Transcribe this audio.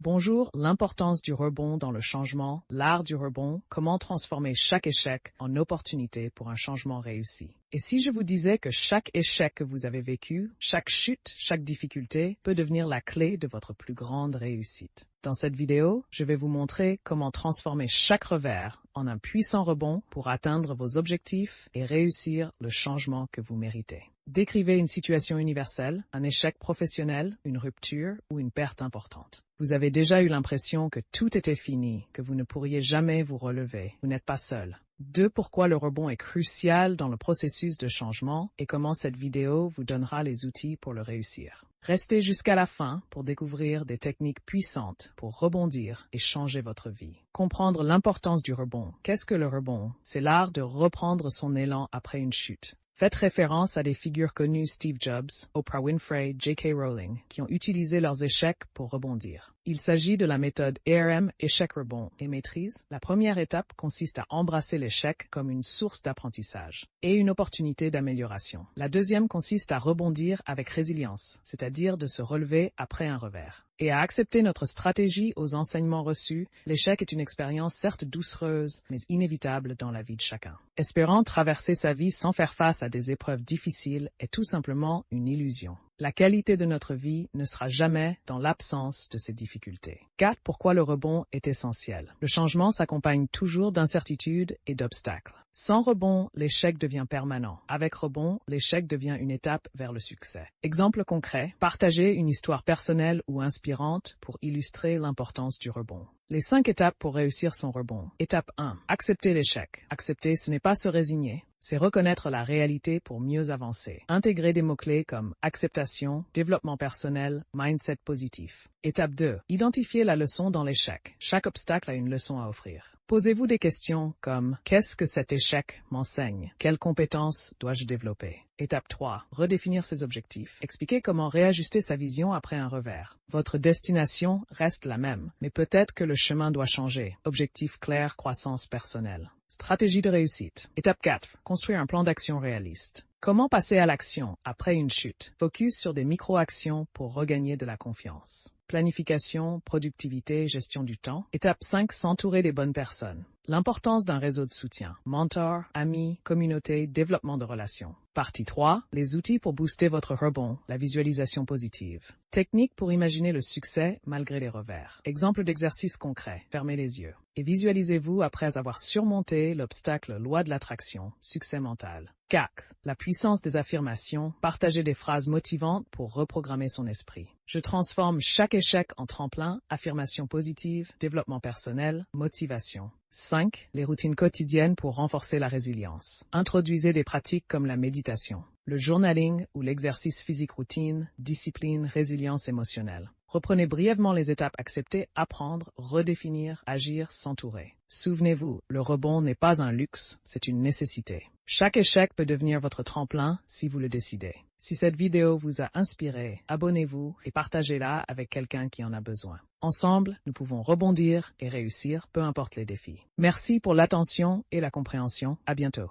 Bonjour, l'importance du rebond dans le changement, l'art du rebond, comment transformer chaque échec en opportunité pour un changement réussi. Et si je vous disais que chaque échec que vous avez vécu, chaque chute, chaque difficulté peut devenir la clé de votre plus grande réussite. Dans cette vidéo, je vais vous montrer comment transformer chaque revers en un puissant rebond pour atteindre vos objectifs et réussir le changement que vous méritez. Décrivez une situation universelle, un échec professionnel, une rupture ou une perte importante. Vous avez déjà eu l'impression que tout était fini, que vous ne pourriez jamais vous relever. Vous n'êtes pas seul. 2. Pourquoi le rebond est crucial dans le processus de changement et comment cette vidéo vous donnera les outils pour le réussir. Restez jusqu'à la fin pour découvrir des techniques puissantes pour rebondir et changer votre vie. Comprendre l'importance du rebond. Qu'est-ce que le rebond? C'est l'art de reprendre son élan après une chute. Faites référence à des figures connues Steve Jobs, Oprah Winfrey, J.K. Rowling, qui ont utilisé leurs échecs pour rebondir. Il s'agit de la méthode ARM, échec, rebond et maîtrise. La première étape consiste à embrasser l'échec comme une source d'apprentissage et une opportunité d'amélioration. La deuxième consiste à rebondir avec résilience, c'est-à-dire de se relever après un revers. Et à accepter notre stratégie aux enseignements reçus, l'échec est une expérience certes doucereuse, mais inévitable dans la vie de chacun. Espérant traverser sa vie sans faire face à des épreuves difficiles est tout simplement une illusion. La qualité de notre vie ne sera jamais dans l'absence de ces difficultés. 4. Pourquoi le rebond est essentiel. Le changement s'accompagne toujours d'incertitudes et d'obstacles. Sans rebond, l'échec devient permanent. Avec rebond, l'échec devient une étape vers le succès. Exemple concret, partagez une histoire personnelle ou inspirante pour illustrer l'importance du rebond. Les 5 étapes pour réussir son rebond. Étape 1. Accepter l'échec. Accepter, ce n'est pas se résigner. C'est reconnaître la réalité pour mieux avancer. Intégrer des mots-clés comme acceptation, développement personnel, mindset positif. Étape 2. Identifier la leçon dans l'échec. Chaque obstacle a une leçon à offrir. Posez-vous des questions comme « Qu'est-ce que cet échec m'enseigne? Quelles compétences dois-je développer ?» Étape 3. Redéfinir ses objectifs. Expliquez comment réajuster sa vision après un revers. Votre destination reste la même, mais peut-être que le chemin doit changer. Objectif clair, croissance personnelle. Stratégie de réussite. Étape 4. Construire un plan d'action réaliste. Comment passer à l'action après une chute? Focus sur des micro-actions pour regagner de la confiance. Planification, productivité, gestion du temps. Étape 5. S'entourer des bonnes personnes. L'importance d'un réseau de soutien. Mentor, amis, communauté, développement de relations. Partie 3. Les outils pour booster votre rebond. La visualisation positive. Technique pour imaginer le succès malgré les revers. Exemple d'exercice concret. Fermez les yeux. Et visualisez-vous après avoir surmonté l'obstacle loi de l'attraction. Succès mental. 4. La puissance des affirmations. Partagez des phrases motivantes pour reprogrammer son esprit. Je transforme chaque échec en tremplin, affirmation positive, développement personnel, motivation. 5. Les routines quotidiennes pour renforcer la résilience. Introduisez des pratiques comme la méditation, le journaling ou l'exercice physique routine, discipline, résilience émotionnelle. Reprenez brièvement les étapes accepter, apprendre, redéfinir, agir, s'entourer. Souvenez-vous, le rebond n'est pas un luxe, c'est une nécessité. Chaque échec peut devenir votre tremplin si vous le décidez. Si cette vidéo vous a inspiré, abonnez-vous et partagez-la avec quelqu'un qui en a besoin. Ensemble, nous pouvons rebondir et réussir, peu importe les défis. Merci pour l'attention et la compréhension. À bientôt.